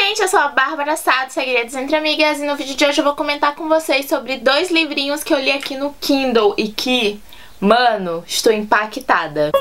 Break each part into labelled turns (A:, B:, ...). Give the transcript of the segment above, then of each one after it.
A: gente, eu sou a Bárbara Sá, Segredos Entre Amigas, e no vídeo de hoje eu vou comentar com vocês sobre 2 livrinhos que eu li aqui no Kindle e que, mano, estou impactada.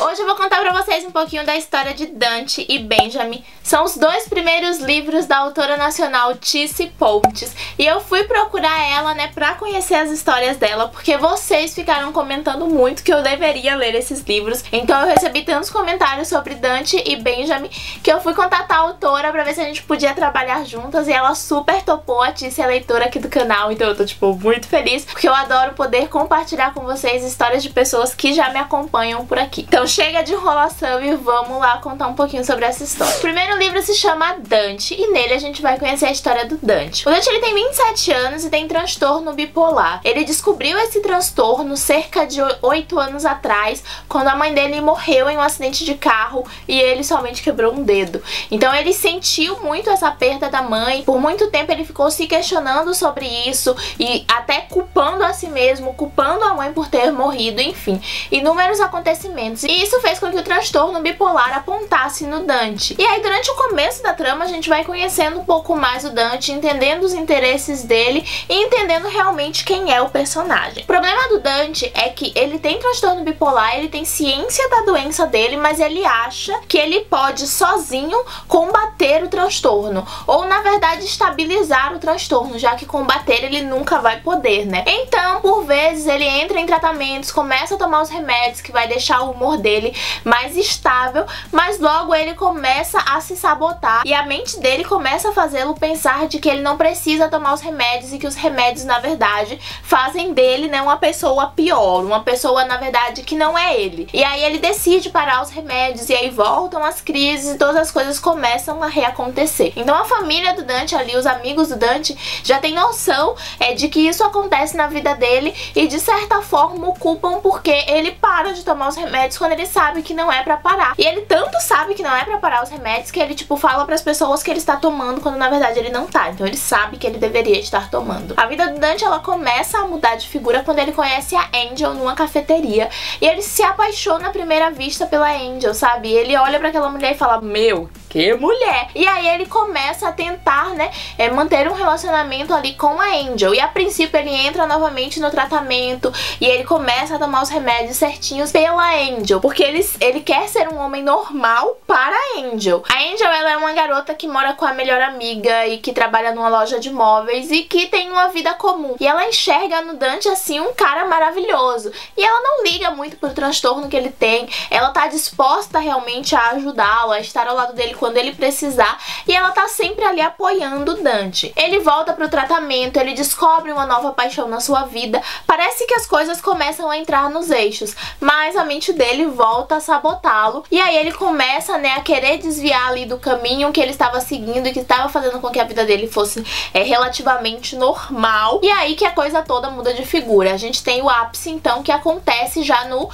A: Hoje eu vou contar pra vocês um pouquinho da história de Dante e Benjamin. São os 2 primeiros livros da autora nacional Tice Pontes. E eu fui procurar ela, né, pra conhecer as histórias dela, porque vocês ficaram comentando muito que eu deveria ler esses livros. Então eu recebi tantos comentários sobre Dante e Benjamin que eu fui contatar a autora pra ver se a gente podia trabalhar juntas. E ela super topou. A Tice é leitora aqui do canal, então eu tô, tipo, muito feliz, porque eu adoro poder compartilhar com vocês histórias de pessoas que já me acompanham por aqui. Então chega de enrolação e vamos lá contar um pouquinho sobre essa história. O primeiro livro se chama Dante e nele a gente vai conhecer a história do Dante. O Dante, ele tem 27 anos e tem transtorno bipolar. Ele descobriu esse transtorno cerca de 8 anos atrás, quando a mãe dele morreu em um acidente de carro e ele somente quebrou um dedo. Então ele sentiu muito essa perda da mãe. Por muito tempo ele ficou se questionando sobre isso e até culpando a si mesmo, culpando a mãe por ter morrido, enfim, inúmeros acontecimentos. E isso fez com que o transtorno bipolar apontasse no Dante. E aí durante o começo da trama a gente vai conhecendo um pouco mais o Dante, entendendo os interesses dele e entendendo realmente quem é o personagem. O problema do Dante é que ele tem transtorno bipolar, ele tem ciência da doença dele, mas ele acha que ele pode sozinho combater o transtorno, ou na verdade estabilizar o transtorno, já que combater ele nunca vai poder, né? Então, por vezes ele entra em tratamentos, começa a tomar os remédios que vai deixar o humor dele mais estável, mas logo ele começa a se sabotar e a mente dele começa a fazê-lo pensar de que ele não precisa tomar os remédios e que os remédios, na verdade, fazem dele, né, uma pessoa pior, uma pessoa, na verdade, que não é ele. E aí ele decide parar os remédios e aí voltam as crises e todas as coisas começam a reacontecer. Então a família do Dante ali, os amigos do Dante, já tem noção de que isso acontece na vida dele e de certa forma o culpam porque ele para de tomar os remédios quando ele sabe que não é pra parar. E ele tanto sabe que não é pra parar os remédios que ele, tipo, fala pras pessoas que ele está tomando quando na verdade ele não tá. Então ele sabe que ele deveria estar tomando. A vida do Dante, ela começa a mudar de figura quando ele conhece a Angel numa cafeteria e ele se apaixona à primeira vista pela Angel, sabe? E ele olha pra aquela mulher e fala, meu, que mulher! E aí ele começa a tentar, né, manter um relacionamento ali com a Angel. E a princípio ele entra novamente no tratamento e ele começa a tomar os remédios certinhos pela Angel, porque ele quer ser um homem normal para a Angel. A Angel, ela é uma garota que mora com a melhor amiga e que trabalha numa loja de móveis e que tem uma vida comum. E ela enxerga no Dante, assim, um cara maravilhoso. E ela não liga muito pro transtorno que ele tem. Ela tá disposta realmente a ajudá-lo, a estar ao lado dele quando ele precisar. E ela tá sempre ali apoiando o Dante. Ele volta pro tratamento, ele descobre uma nova paixão na sua vida. Parece que as coisas começam a entrar nos eixos, mas a mente dele volta a sabotá-lo. E aí ele começa, né, a querer desviar ali do caminho que ele estava seguindo e que estava fazendo com que a vida dele fosse relativamente normal. E aí que a coisa toda muda de figura. A gente tem o ápice, então, que acontece já no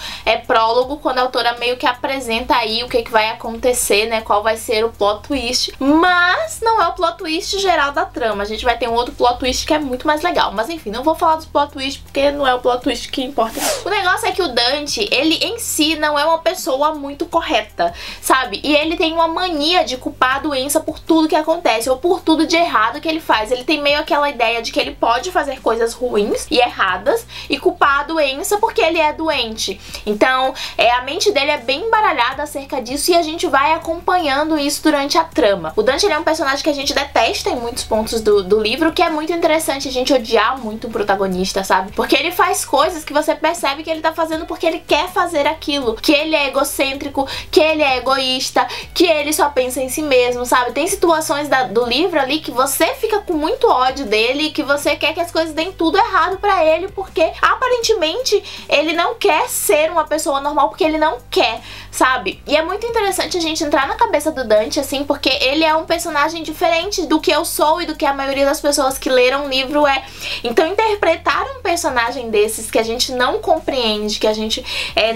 A: prólogo, quando a autora meio que apresenta aí o que vai acontecer, né, qual vai ser o plot twist. Mas não é o plot twist geral da trama. A gente vai ter um outro plot twist que é muito mais legal. Mas enfim, não vou falar dos plot twist porque não é o plot twist que importa. O negócio é que o Dante, ele em si não é uma pessoa muito correta, sabe? E ele tem uma mania de culpar a doença por tudo que acontece, ou por tudo de errado que ele faz. Ele tem meio aquela ideia de que ele pode fazer coisas ruins e erradas e culpar a doença porque ele é doente. Então, a mente dele é bem embaralhada acerca disso e a gente vai acompanhando isso durante a trama. O Dante, ele é um personagem que a gente detesta em muitos pontos do livro, que é muito interessante a gente odiar muito o protagonista, sabe? Porque ele faz coisas que você percebe que ele tá fazendo porque ele quer fazer aquilo, que ele é egocêntrico, que ele é egoísta, que ele só pensa em si mesmo, sabe? Tem situações do livro ali que você fica com muito ódio dele e que você quer que as coisas deem tudo errado pra ele, porque aparentemente ele não quer ser uma pessoa normal, porque ele não quer, sabe? E é muito interessante a gente entrar na cabeça do Dante Dante, assim, porque ele é um personagem diferente do que eu sou e do que a maioria das pessoas que leram o livro é. Então interpretar um personagem desses que a gente não compreende, que a gente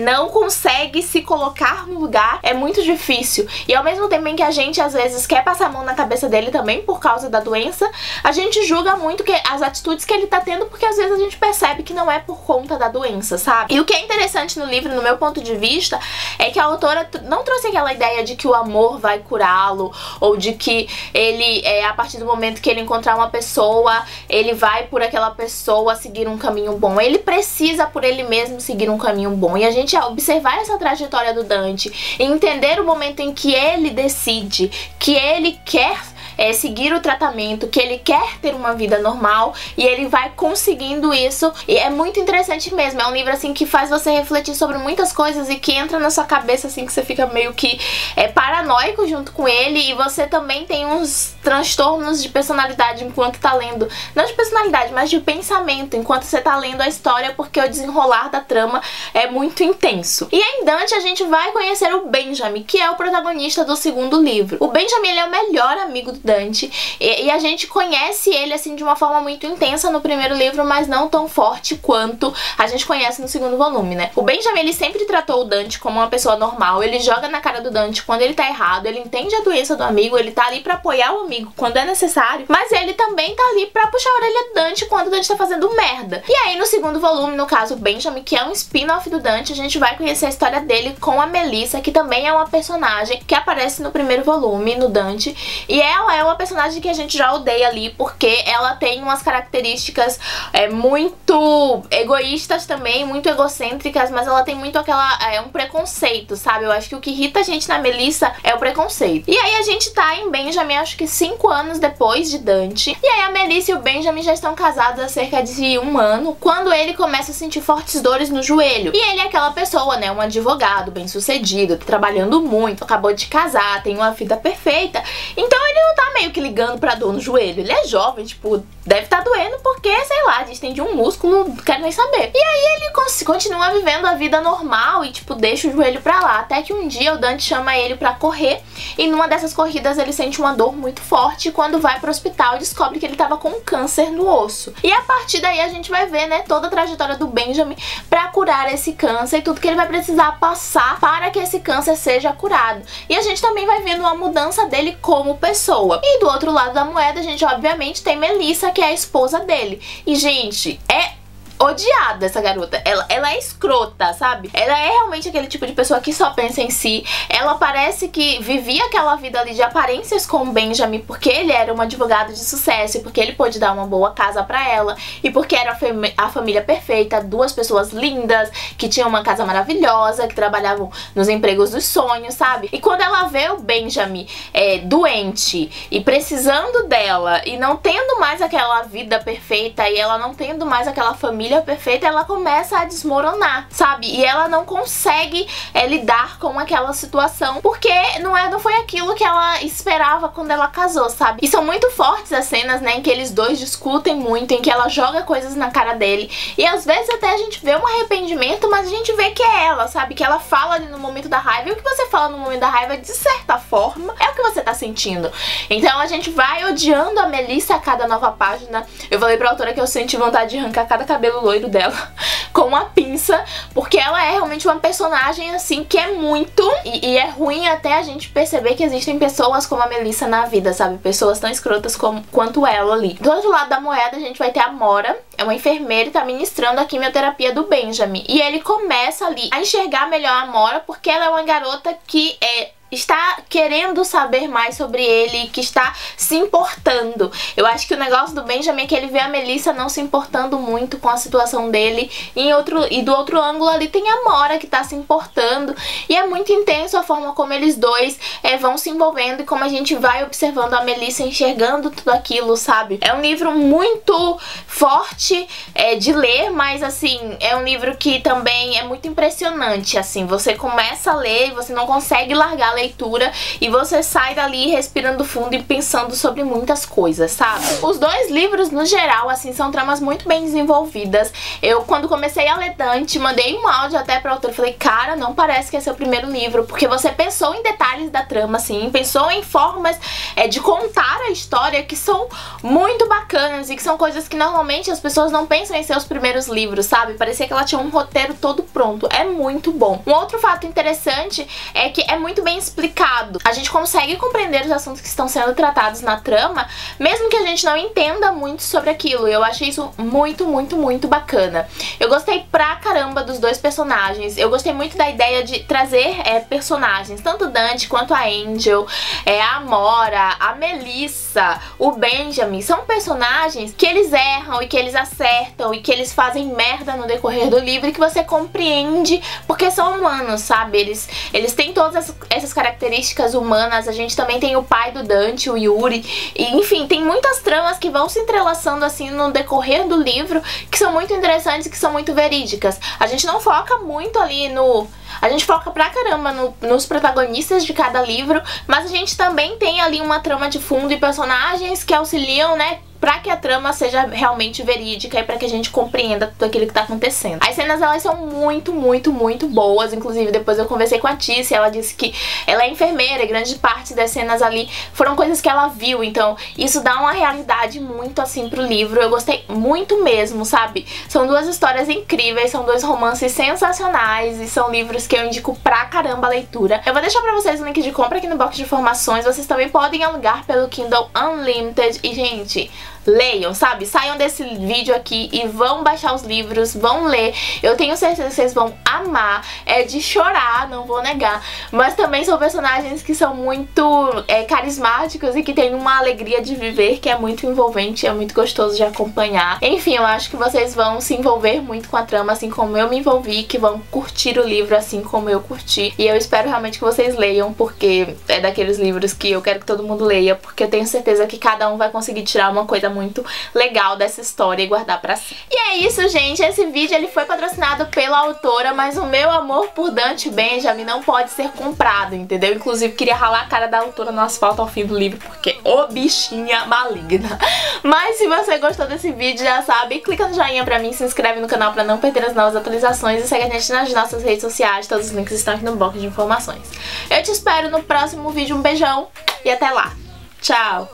A: não consegue se colocar no lugar, é muito difícil. E ao mesmo tempo em que a gente às vezes quer passar a mão na cabeça dele também por causa da doença, a gente julga muito as atitudes que ele tá tendo, porque às vezes a gente percebe que não é por conta da doença, sabe? E o que é interessante no livro, no meu ponto de vista, é que a autora não trouxe aquela ideia de que o amor vai curá-lo, ou de que ele, a partir do momento que ele encontrar uma pessoa, ele vai por aquela pessoa seguir um caminho bom. Ele precisa por ele mesmo seguir um caminho bom. E a gente observar essa trajetória do Dante e entender o momento em que ele decide que ele quer seguir o tratamento, que ele quer ter uma vida normal e ele vai conseguindo isso, e é muito interessante mesmo. É um livro assim que faz você refletir sobre muitas coisas e que entra na sua cabeça assim que você fica meio que paranoico junto com ele, e você também tem uns transtornos de personalidade enquanto tá lendo, não de personalidade, mas de pensamento enquanto você tá lendo a história, porque o desenrolar da trama é muito intenso. E em Dante a gente vai conhecer o Benjamin, que é o protagonista do segundo livro. O Benjamin, ele é o melhor amigo do Dante, e a gente conhece ele assim de uma forma muito intensa no primeiro livro, mas não tão forte quanto a gente conhece no segundo volume, né? O Benjamin, ele sempre tratou o Dante como uma pessoa normal, ele joga na cara do Dante quando ele tá errado, ele entende a doença do amigo, ele tá ali pra apoiar o amigo quando é necessário, mas ele também tá ali pra puxar a orelha do Dante quando o Dante tá fazendo merda. E aí no segundo volume, no caso, o Benjamin, que é um spin-off do Dante, a gente vai conhecer a história dele com a Melissa, que também é uma personagem que aparece no primeiro volume, no Dante, e ela é uma personagem que a gente já odeia ali, porque ela tem umas características muito egoístas também, muito egocêntricas, mas ela tem muito um preconceito, sabe? Eu acho que o que irrita a gente na Melissa é o preconceito. E aí a gente tá em Benjamin, acho que 5 anos depois de Dante, e aí a Melissa e o Benjamin já estão casados há cerca de 1 ano, quando ele começa a sentir fortes dores no joelho. E ele é aquela pessoa, né, um advogado bem sucedido, tá trabalhando muito, acabou de casar, tem uma vida perfeita, então ele não tá meio que ligando pra dor no joelho. Ele é jovem, tipo, deve tá doendo porque, sei lá, distende um músculo, não quero nem saber. E aí ele continua vivendo a vida normal e, tipo, deixa o joelho pra lá, até que um dia o Dante chama ele pra correr, e numa dessas corridas ele sente uma dor muito forte, e quando vai pro hospital descobre que ele tava com câncer no osso. E a partir daí a gente vai ver, né, toda a trajetória do Benjamin pra curar esse câncer e tudo que ele vai precisar passar para que esse câncer seja curado. E a gente também vai vendo uma mudança dele como pessoa. E do outro lado da moeda a gente obviamente tem Melissa, que é a esposa dele. E gente, é odiada essa garota, ela é escrota, sabe? Ela é realmente aquele tipo de pessoa que só pensa em si. Ela parece que vivia aquela vida ali de aparências com o Benjamin, porque ele era um advogado de sucesso, e porque ele pôde dar uma boa casa pra ela, e porque era a família perfeita, 2 pessoas lindas, que tinham uma casa maravilhosa, que trabalhavam nos empregos dos sonhos, sabe? E quando ela vê o Benjamin doente e precisando dela, e não tendo mais aquela vida perfeita, e ela não tendo mais aquela família perfeita, ela começa a desmoronar, sabe? E ela não consegue lidar com aquela situação, porque não foi aquilo que ela esperava quando ela casou, sabe? E são muito fortes as cenas, né, em que eles dois discutem muito, em que ela joga coisas na cara dele, e às vezes até a gente vê um arrependimento, mas a gente vê que é ela, sabe? Que ela fala ali no momento da raiva, e o que você fala no momento da raiva, de certa forma, é o que você tá sentindo. Então a gente vai odiando a Melissa a cada nova página. Eu falei pra autora que eu senti vontade de arrancar cada cabelo loiro dela com uma pinça, porque ela é realmente uma personagem assim que é muito, e é ruim até a gente perceber que existem pessoas como a Melissa na vida, sabe? Pessoas tão escrotas quanto ela ali. Do outro lado da moeda a gente vai ter a Mora, é uma enfermeira e tá ministrando a quimioterapia do Benjamin, e ele começa ali a enxergar melhor a Mora, porque ela é uma garota que está querendo saber mais sobre ele, que está se importando. Eu acho que o negócio do Benjamin é que ele vê a Melissa não se importando muito com a situação dele, e do outro ângulo ali tem a Mora, que tá se importando, e é muito intenso a forma como eles dois vão se envolvendo, e como a gente vai observando a Melissa enxergando tudo aquilo, sabe? É um livro muito forte de ler, mas assim, é um livro que também é muito impressionante, assim, você começa a ler e você não consegue largar a leitura e você sai dali respirando fundo e pensando sobre muitas coisas, sabe? Os dois livros, no geral, assim, são tramas muito bem desenvolvidas. Eu, quando comecei a ler Dante, mandei um áudio até pra autora, falei, cara, não parece que é seu primeiro livro, porque você pensou em detalhes da trama, assim, pensou em formas de contar a história que são muito bacanas e que são coisas que normalmente as pessoas não pensam em seus primeiros livros, sabe? Parecia que ela tinha um roteiro todo pronto. É muito bom. Um outro fato interessante é que é muito bem explicado. A gente consegue compreender os assuntos que estão sendo tratados na trama, mesmo que a gente não entenda muito sobre aquilo. Eu achei isso muito, muito, muito bacana. Eu gostei pra caramba dos dois personagens. Eu gostei muito da ideia de trazer personagens, tanto Dante quanto a Angel, a Amora, a Melissa, o Benjamin. São personagens que eles erram e que eles acertam e que eles fazem merda no decorrer do livro e que você compreende porque são humanos, sabe? Eles têm todas essas características humanas. A gente também tem o pai do Dante, o Yuri, e enfim, tem muitas tramas que vão se entrelaçando assim no decorrer do livro, que são muito interessantes e que são muito verídicas. A gente não foca muito ali a gente foca pra caramba nos protagonistas de cada livro, mas a gente também tem ali uma trama de fundo e personagens que auxiliam, né, pra que a trama seja realmente verídica e pra que a gente compreenda tudo aquilo que tá acontecendo. As cenas, elas são muito, muito, muito boas. Inclusive, depois eu conversei com a Tícia, ela disse que ela é enfermeira e grande parte das cenas ali foram coisas que ela viu. Então, isso dá uma realidade muito, assim, pro livro. Eu gostei muito mesmo, sabe? São duas histórias incríveis, são dois romances sensacionais e são livros que eu indico pra caramba a leitura. Eu vou deixar pra vocês o link de compra aqui no box de informações. Vocês também podem alugar pelo Kindle Unlimited. E, gente, leiam, sabe? Saiam desse vídeo aqui e vão baixar os livros, vão ler. Eu tenho certeza que vocês vão amar. É de chorar, não vou negar. Mas também são personagens que são muito carismáticos e que tem uma alegria de viver que é muito envolvente, é muito gostoso de acompanhar. Enfim, eu acho que vocês vão se envolver muito com a trama, assim como eu me envolvi, que vão curtir o livro assim como eu curti. E eu espero realmente que vocês leiam, porque é daqueles livros que eu quero que todo mundo leia, porque eu tenho certeza que cada um vai conseguir tirar uma coisa muito legal dessa história e guardar pra si. E é isso, gente. Esse vídeo ele foi patrocinado pela autora, mas o meu amor por Dante Benjamin não pode ser comprado, entendeu? Inclusive, queria ralar a cara da autora no asfalto ao fim do livro, porque ô bichinha maligna. Mas se você gostou desse vídeo, já sabe, clica no joinha pra mim, se inscreve no canal pra não perder as novas atualizações e segue a gente nas nossas redes sociais. Todos os links estão aqui no box de informações. Eu te espero no próximo vídeo. Um beijão e até lá. Tchau!